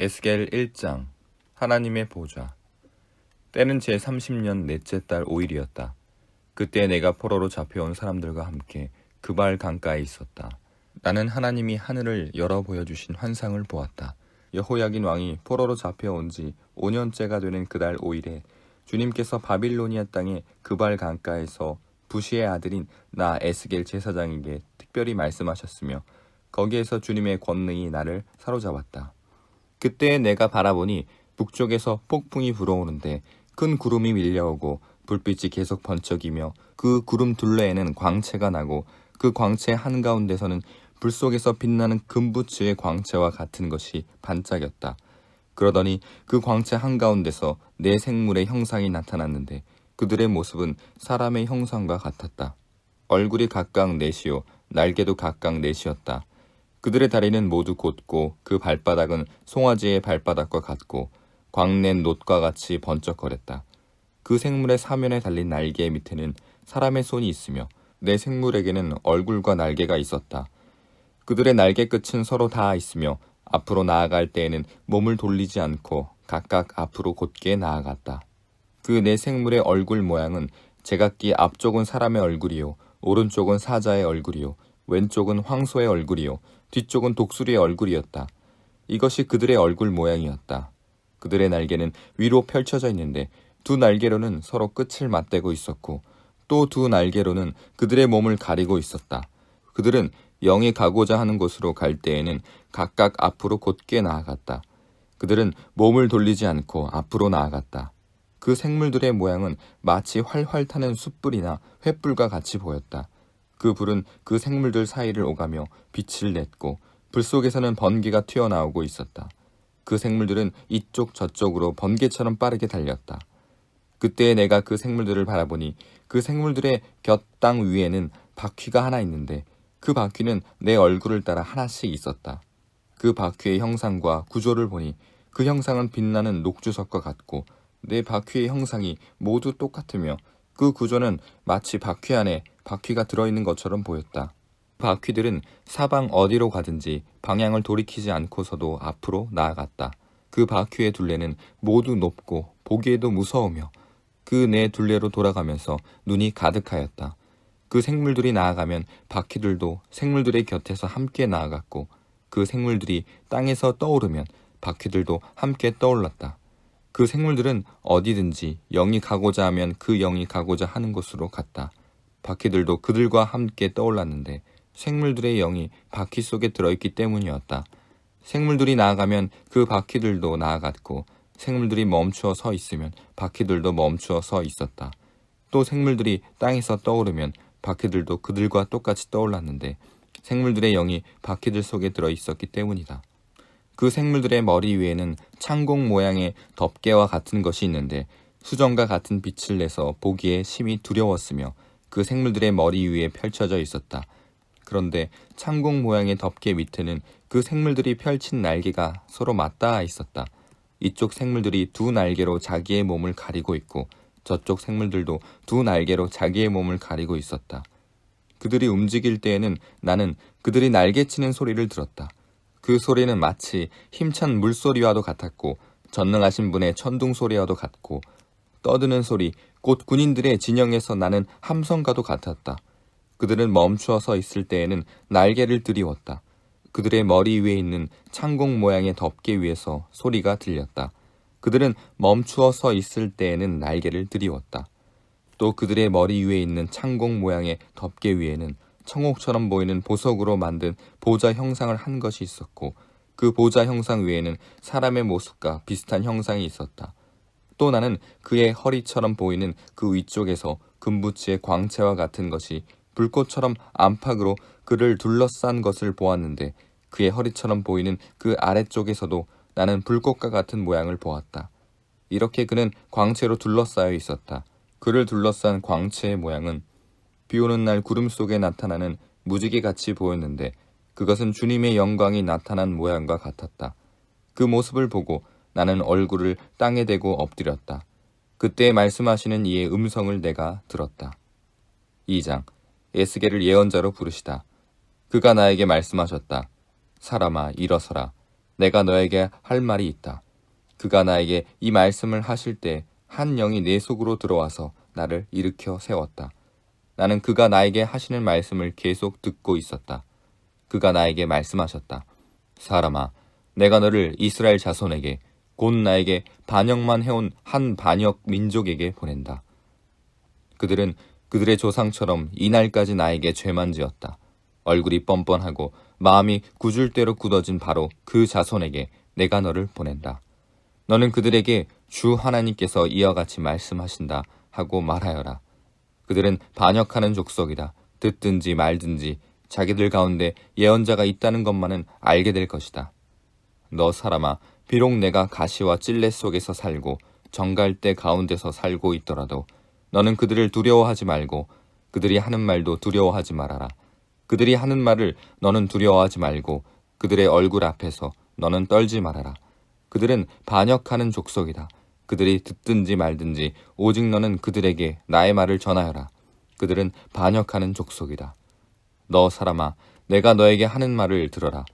에스겔 1장 하나님의 보좌. 때는 제30년 넷째 달 5일이었다. 그때 내가 포로로 잡혀온 사람들과 함께 그발 강가에 있었다. 나는 하나님이 하늘을 열어 보여주신 환상을 보았다. 여호야긴 왕이 포로로 잡혀온 지 5년째가 되는 그달 5일에 주님께서 바빌로니아 땅의 그발 강가에서 부시의 아들인 나 에스겔 제사장에게 특별히 말씀하셨으며 거기에서 주님의 권능이 나를 사로잡았다. 그때 내가 바라보니 북쪽에서 폭풍이 불어오는데 큰 구름이 밀려오고 불빛이 계속 번쩍이며 그 구름 둘레에는 광채가 나고 그 광채 한가운데서는 불 속에서 빛나는 금부츠의 광채와 같은 것이 반짝였다. 그러더니 그 광채 한가운데서 네 생물의 형상이 나타났는데 그들의 모습은 사람의 형상과 같았다. 얼굴이 각각 넷이요 날개도 각각 넷이었다. 그들의 다리는 모두 곧고 그 발바닥은 송아지의 발바닥과 같고 광낸 놋과 같이 번쩍거렸다. 그 생물의 사면에 달린 날개 밑에는 사람의 손이 있으며 네 생물에게는 얼굴과 날개가 있었다. 그들의 날개 끝은 서로 닿아 있으며 앞으로 나아갈 때에는 몸을 돌리지 않고 각각 앞으로 곧게 나아갔다. 그 네 생물의 얼굴 모양은 제각기 앞쪽은 사람의 얼굴이요 오른쪽은 사자의 얼굴이요 왼쪽은 황소의 얼굴이요 뒤쪽은 독수리의 얼굴이었다. 이것이 그들의 얼굴 모양이었다. 그들의 날개는 위로 펼쳐져 있는데 두 날개로는 서로 끝을 맞대고 있었고 또 두 날개로는 그들의 몸을 가리고 있었다. 그들은 영이 가고자 하는 곳으로 갈 때에는 각각 앞으로 곧게 나아갔다. 그들은 몸을 돌리지 않고 앞으로 나아갔다. 그 생물들의 모양은 마치 활활 타는 숯불이나 횃불과 같이 보였다. 그 불은 그 생물들 사이를 오가며 빛을 냈고 불 속에서는 번개가 튀어나오고 있었다. 그 생물들은 이쪽 저쪽으로 번개처럼 빠르게 달렸다. 그때 내가 그 생물들을 바라보니 그 생물들의 곁 땅 위에는 바퀴가 하나 있는데 그 바퀴는 내 얼굴을 따라 하나씩 있었다. 그 바퀴의 형상과 구조를 보니 그 형상은 빛나는 녹주석과 같고 내 바퀴의 형상이 모두 똑같으며 그 구조는 마치 바퀴 안에 바퀴가 들어있는 것처럼 보였다. 바퀴들은 사방 어디로 가든지 방향을 돌이키지 않고서도 앞으로 나아갔다. 그 바퀴의 둘레는 모두 높고 보기에도 무서우며 그 네 둘레로 돌아가면서 눈이 가득하였다. 그 생물들이 나아가면 바퀴들도 생물들의 곁에서 함께 나아갔고 그 생물들이 땅에서 떠오르면 바퀴들도 함께 떠올랐다. 그 생물들은 어디든지 영이 가고자 하면 그 영이 가고자 하는 곳으로 갔다. 바퀴들도 그들과 함께 떠올랐는데 생물들의 영이 바퀴 속에 들어있기 때문이었다. 생물들이 나아가면 그 바퀴들도 나아갔고 생물들이 멈추어 서 있으면 바퀴들도 멈추어 서 있었다. 또 생물들이 땅에서 떠오르면 바퀴들도 그들과 똑같이 떠올랐는데 생물들의 영이 바퀴들 속에 들어있었기 때문이다. 그 생물들의 머리 위에는 창공 모양의 덮개와 같은 것이 있는데 수정과 같은 빛을 내서 보기에 심히 두려웠으며 그 생물들의 머리 위에 펼쳐져 있었다. 그런데 창공 모양의 덮개 밑에는 그 생물들이 펼친 날개가 서로 맞닿아 있었다. 이쪽 생물들이 두 날개로 자기의 몸을 가리고 있고 저쪽 생물들도 두 날개로 자기의 몸을 가리고 있었다. 그들이 움직일 때에는 나는 그들이 날개치는 소리를 들었다. 그 소리는 마치 힘찬 물소리와도 같았고 전능하신 분의 천둥 소리와도 같고 떠드는 소리, 곧 군인들의 진영에서 나는 함성과도 같았다. 그들은 멈추어 서 있을 때에는 날개를 들이웠다. 그들의 머리 위에 있는 창공 모양의 덮개 위에서 소리가 들렸다. 그들은 멈추어 서 있을 때에는 날개를 들이웠다. 또 그들의 머리 위에 있는 창공 모양의 덮개 위에는 청옥처럼 보이는 보석으로 만든 보좌 형상을 한 것이 있었고 그 보좌 형상 위에는 사람의 모습과 비슷한 형상이 있었다. 또 나는 그의 허리처럼 보이는 그 위쪽에서 금부치의 광채와 같은 것이 불꽃처럼 안팎으로 그를 둘러싼 것을 보았는데 그의 허리처럼 보이는 그 아래쪽에서도 나는 불꽃과 같은 모양을 보았다. 이렇게 그는 광채로 둘러싸여 있었다. 그를 둘러싼 광채의 모양은 비 오는 날 구름 속에 나타나는 무지개같이 보였는데 그것은 주님의 영광이 나타난 모양과 같았다. 그 모습을 보고 나는 얼굴을 땅에 대고 엎드렸다. 그때 말씀하시는 이의 음성을 내가 들었다. 2장. 에스겔을 예언자로 부르시다. 그가 나에게 말씀하셨다. 사람아 일어서라. 내가 너에게 할 말이 있다. 그가 나에게 이 말씀을 하실 때 한 영이 내 속으로 들어와서 나를 일으켜 세웠다. 나는 그가 나에게 하시는 말씀을 계속 듣고 있었다. 그가 나에게 말씀하셨다. 사람아, 내가 너를 이스라엘 자손에게 곧 나에게 반역만 해온 한 반역 민족에게 보낸다. 그들은 그들의 조상처럼 이날까지 나에게 죄만 지었다. 얼굴이 뻔뻔하고 마음이 구줄대로 굳어진 바로 그 자손에게 내가 너를 보낸다. 너는 그들에게 주 하나님께서 이와 같이 말씀하신다 하고 말하여라. 그들은 반역하는 족속이다. 듣든지 말든지 자기들 가운데 예언자가 있다는 것만은 알게 될 것이다. 너 사람아, 비록 내가 가시와 찔레 속에서 살고 정갈대 가운데서 살고 있더라도 너는 그들을 두려워하지 말고 그들이 하는 말도 두려워하지 말아라. 그들이 하는 말을 너는 두려워하지 말고 그들의 얼굴 앞에서 너는 떨지 말아라. 그들은 반역하는 족속이다. 그들이 듣든지 말든지 오직 너는 그들에게 나의 말을 전하여라. 그들은 반역하는 족속이다. 너 사람아, 내가 너에게 하는 말을 들어라.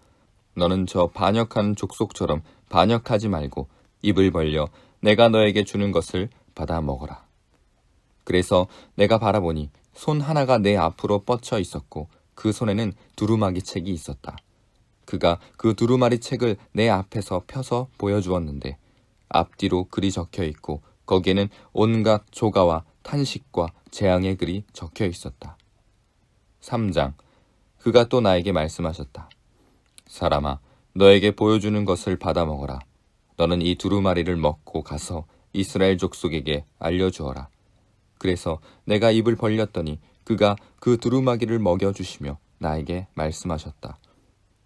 너는 저 반역하는 족속처럼 반역하지 말고 입을 벌려 내가 너에게 주는 것을 받아 먹어라. 그래서 내가 바라보니 손 하나가 내 앞으로 뻗쳐 있었고 그 손에는 두루마기 책이 있었다. 그가 그 두루마리 책을 내 앞에서 펴서 보여주었는데 앞뒤로 글이 적혀 있고 거기에는 온갖 조가와 탄식과 재앙의 글이 적혀 있었다. 3장. 그가 또 나에게 말씀하셨다. 사람아, 너에게 보여주는 것을 받아 먹어라. 너는 이 두루마리를 먹고 가서 이스라엘 족속에게 알려주어라. 그래서 내가 입을 벌렸더니 그가 그 두루마기를 먹여주시며 나에게 말씀하셨다.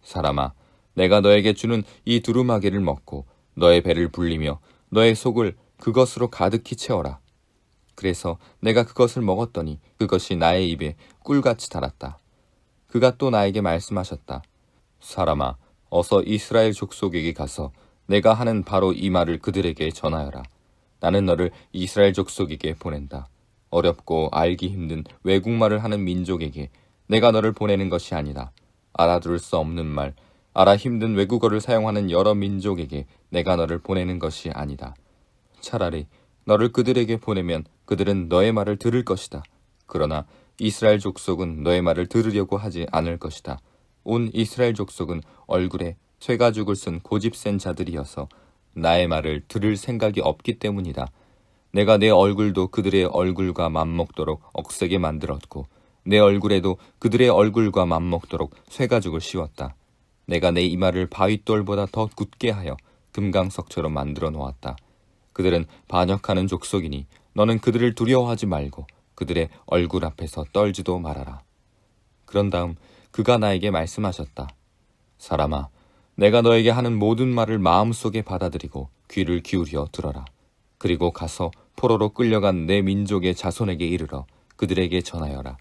사람아, 내가 너에게 주는 이 두루마기를 먹고 너의 배를 불리며 너의 속을 그것으로 가득히 채워라. 그래서 내가 그것을 먹었더니 그것이 나의 입에 꿀같이 달았다. 그가 또 나에게 말씀하셨다. 사람아, 어서 이스라엘 족속에게 가서 내가 하는 바로 이 말을 그들에게 전하여라. 나는 너를 이스라엘 족속에게 보낸다. 어렵고 알기 힘든 외국말을 하는 민족에게 내가 너를 보내는 것이 아니다. 알아들을 수 없는 말, 알아 힘든 외국어를 사용하는 여러 민족에게 내가 너를 보내는 것이 아니다. 차라리 너를 그들에게 보내면 그들은 너의 말을 들을 것이다. 그러나 이스라엘 족속은 너의 말을 들으려고 하지 않을 것이다. 온 이스라엘 족속은 얼굴에 쇠가죽을 쓴 고집센 자들이어서 나의 말을 들을 생각이 없기 때문이다. 내가 내 얼굴도 그들의 얼굴과 맞먹도록 억세게 만들었고 내 얼굴에도 그들의 얼굴과 맞먹도록 쇠가죽을 씌웠다. 내가 내 이마를 바위돌보다 더 굳게 하여 금강석처럼 만들어 놓았다. 그들은 반역하는 족속이니 너는 그들을 두려워하지 말고 그들의 얼굴 앞에서 떨지도 말아라. 그런 다음 그가 나에게 말씀하셨다. 사람아, 내가 너에게 하는 모든 말을 마음속에 받아들이고 귀를 기울여 들어라. 그리고 가서 포로로 끌려간 내 민족의 자손에게 이르러 그들에게 전하여라.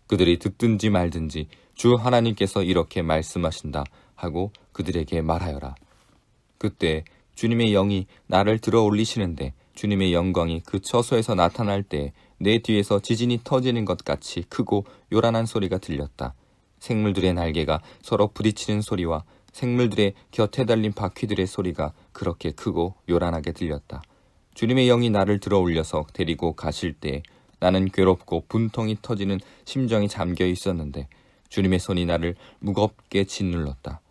그들이 듣든지 말든지 주 하나님께서 이렇게 말씀하신다 하고 그들에게 말하여라. 그때 주님의 영이 나를 들어 올리시는데 주님의 영광이 그 처소에서 나타날 때 내 뒤에서 지진이 터지는 것 같이 크고 요란한 소리가 들렸다. 생물들의 날개가 서로 부딪히는 소리와 생물들의 곁에 달린 바퀴들의 소리가 그렇게 크고 요란하게 들렸다. 주님의 영이 나를 들어 올려서 데리고 가실 때 나는 괴롭고 분통이 터지는 심정이 잠겨 있었는데 주님의 손이 나를 무겁게 짓눌렀다.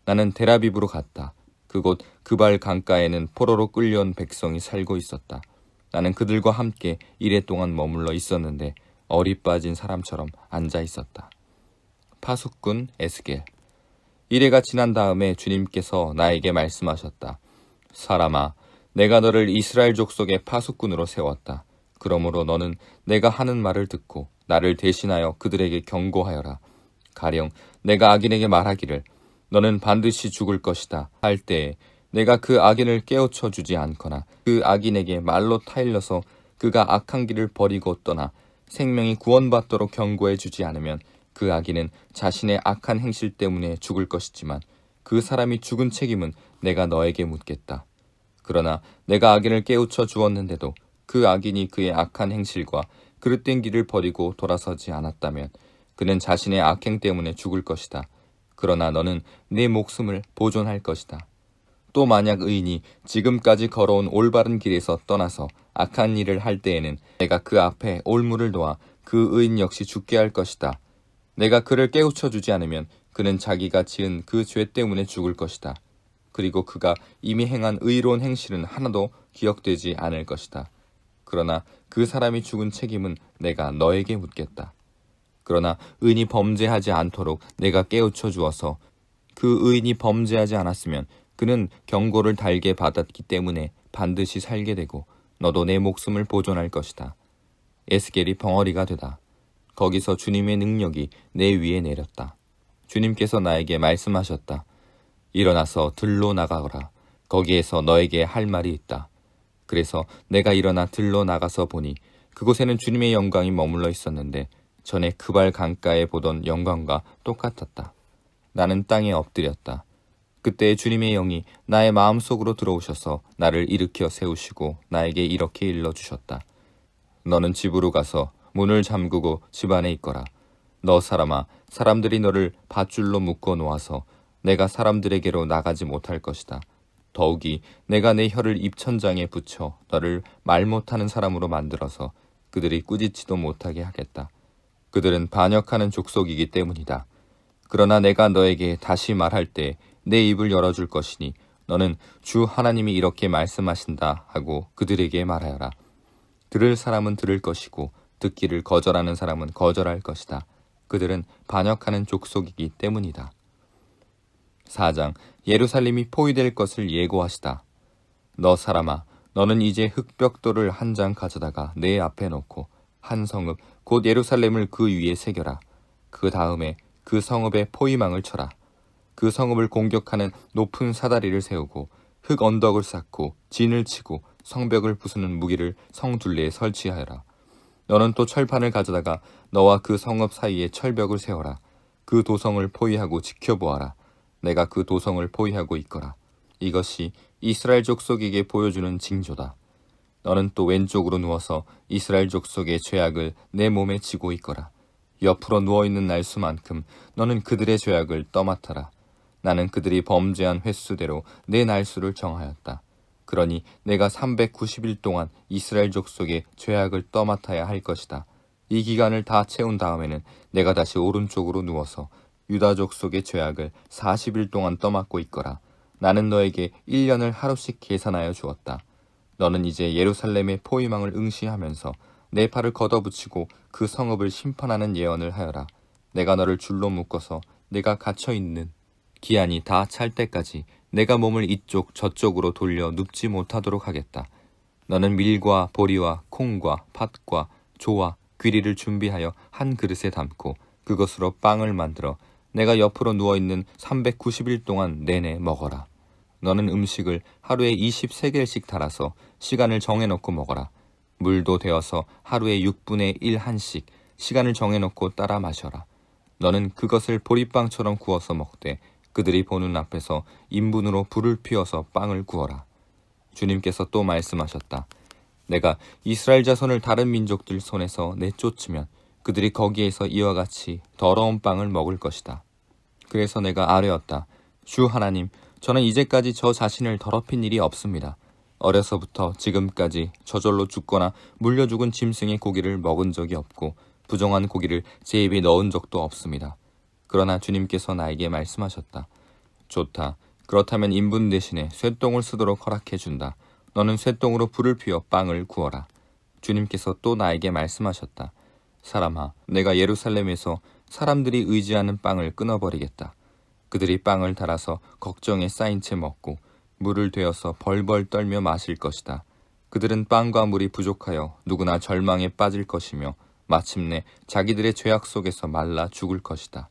나는 델아비브로 갔다. 그곳 그발 강가에는 포로로 끌려온 백성이 살고 있었다. 나는 그들과 함께 이래 동안 머물러 있었는데 얼이 빠진 사람처럼 앉아 있었다. 파수꾼 에스겔. 이래가 지난 다음에 주님께서 나에게 말씀하셨다. 사람아, 내가 너를 이스라엘 족속의 파수꾼으로 세웠다. 그러므로 너는 내가 하는 말을 듣고 나를 대신하여 그들에게 경고하여라. 가령 내가 악인에게 말하기를 너는 반드시 죽을 것이다 할 때에 내가 그 악인을 깨우쳐 주지 않거나 그 악인에게 말로 타일러서 그가 악한 길을 버리고 떠나 생명이 구원받도록 경고해 주지 않으면 그 악인은 자신의 악한 행실 때문에 죽을 것이지만 그 사람이 죽은 책임은 내가 너에게 묻겠다. 그러나 내가 악인을 깨우쳐 주었는데도 그 악인이 그의 악한 행실과 그릇된 길을 버리고 돌아서지 않았다면 그는 자신의 악행 때문에 죽을 것이다. 그러나 너는 네 목숨을 보존할 것이다. 또 만약 의인이 지금까지 걸어온 올바른 길에서 떠나서 악한 일을 할 때에는 내가 그 앞에 올무를 놓아 그 의인 역시 죽게 할 것이다. 내가 그를 깨우쳐 주지 않으면 그는 자기가 지은 그 죄 때문에 죽을 것이다. 그리고 그가 이미 행한 의로운 행실은 하나도 기억되지 않을 것이다. 그러나 그 사람이 죽은 책임은 내가 너에게 묻겠다. 그러나 의인이 범죄하지 않도록 내가 깨우쳐 주어서 그 의인이 범죄하지 않았으면 그는 경고를 달게 받았기 때문에 반드시 살게 되고 너도 내 목숨을 보존할 것이다. 에스겔이 벙어리가 되다. 거기서 주님의 능력이 내 위에 내렸다. 주님께서 나에게 말씀하셨다. 일어나서 들로 나가거라. 거기에서 너에게 할 말이 있다. 그래서 내가 일어나 들로 나가서 보니 그곳에는 주님의 영광이 머물러 있었는데 전에 그발 강가에 보던 영광과 똑같았다. 나는 땅에 엎드렸다. 그때 주님의 영이 나의 마음속으로 들어오셔서 나를 일으켜 세우시고 나에게 이렇게 일러주셨다. 너는 집으로 가서 문을 잠그고 집 안에 있거라. 너 사람아, 사람들이 너를 밧줄로 묶어 놓아서 내가 사람들에게로 나가지 못할 것이다. 더욱이 내가 내 혀를 입천장에 붙여 너를 말 못하는 사람으로 만들어서 그들이 꾸짖지도 못하게 하겠다. 그들은 반역하는 족속이기 때문이다. 그러나 내가 너에게 다시 말할 때 내 입을 열어줄 것이니 너는 주 하나님이 이렇게 말씀하신다 하고 그들에게 말하여라. 들을 사람은 들을 것이고 듣기를 거절하는 사람은 거절할 것이다. 그들은 반역하는 족속이기 때문이다. 4장 예루살렘이 포위될 것을 예고하시다. 너 사람아, 너는 이제 흙벽돌을 한 장 가져다가 내 앞에 놓고 한 성읍 곧 예루살렘을 그 위에 새겨라. 그 다음에 그 성읍에 포위망을 쳐라. 그 성읍을 공격하는 높은 사다리를 세우고 흙 언덕을 쌓고 진을 치고 성벽을 부수는 무기를 성 둘레에 설치하여라. 너는 또 철판을 가져다가 너와 그 성읍 사이에 철벽을 세워라. 그 도성을 포위하고 지켜보아라. 내가 그 도성을 포위하고 있거라. 이것이 이스라엘 족속에게 보여주는 징조다. 너는 또 왼쪽으로 누워서 이스라엘 족속의 죄악을 내 몸에 지고 있거라. 옆으로 누워있는 날수만큼 너는 그들의 죄악을 떠맡아라. 나는 그들이 범죄한 횟수대로 내 날수를 정하였다. 그러니 내가 390일 동안 이스라엘 족속의 죄악을 떠맡아야 할 것이다. 이 기간을 다 채운 다음에는 내가 다시 오른쪽으로 누워서 유다 족속의 죄악을 40일 동안 떠맡고 있거라. 나는 너에게 1년을 하루씩 계산하여 주었다. 너는 이제 예루살렘의 포위망을 응시하면서 내 팔을 걷어붙이고 그 성읍을 심판하는 예언을 하여라. 내가 너를 줄로 묶어서 내가 갇혀있는 기한이 다 찰 때까지 내가 몸을 이쪽 저쪽으로 돌려 눕지 못하도록 하겠다. 너는 밀과 보리와 콩과 팥과 조와 귀리를 준비하여 한 그릇에 담고 그것으로 빵을 만들어 내가 옆으로 누워있는 390일 동안 내내 먹어라. 너는 음식을 하루에 23개씩 달아서 시간을 정해놓고 먹어라. 물도 데워서 하루에 6분의 1 한씩 시간을 정해놓고 따라 마셔라. 너는 그것을 보리빵처럼 구워서 먹되 그들이 보는 앞에서 인분으로 불을 피워서 빵을 구워라. 주님께서 또 말씀하셨다. 내가 이스라엘 자손을 다른 민족들 손에서 내쫓으면 그들이 거기에서 이와 같이 더러운 빵을 먹을 것이다. 그래서 내가 아뢰었다. 주 하나님, 저는 이제까지 저 자신을 더럽힌 일이 없습니다. 어려서부터 지금까지 저절로 죽거나 물려 죽은 짐승의 고기를 먹은 적이 없고 부정한 고기를 제 입에 넣은 적도 없습니다. 그러나 주님께서 나에게 말씀하셨다. 좋다. 그렇다면 인분 대신에 쇠똥을 쓰도록 허락해준다. 너는 쇠똥으로 불을 피워 빵을 구워라. 주님께서 또 나에게 말씀하셨다. 사람아, 내가 예루살렘에서 사람들이 의지하는 빵을 끊어버리겠다. 그들이 빵을 달아서 걱정에 쌓인 채 먹고 물을 데워서 벌벌 떨며 마실 것이다. 그들은 빵과 물이 부족하여 누구나 절망에 빠질 것이며 마침내 자기들의 죄악 속에서 말라 죽을 것이다.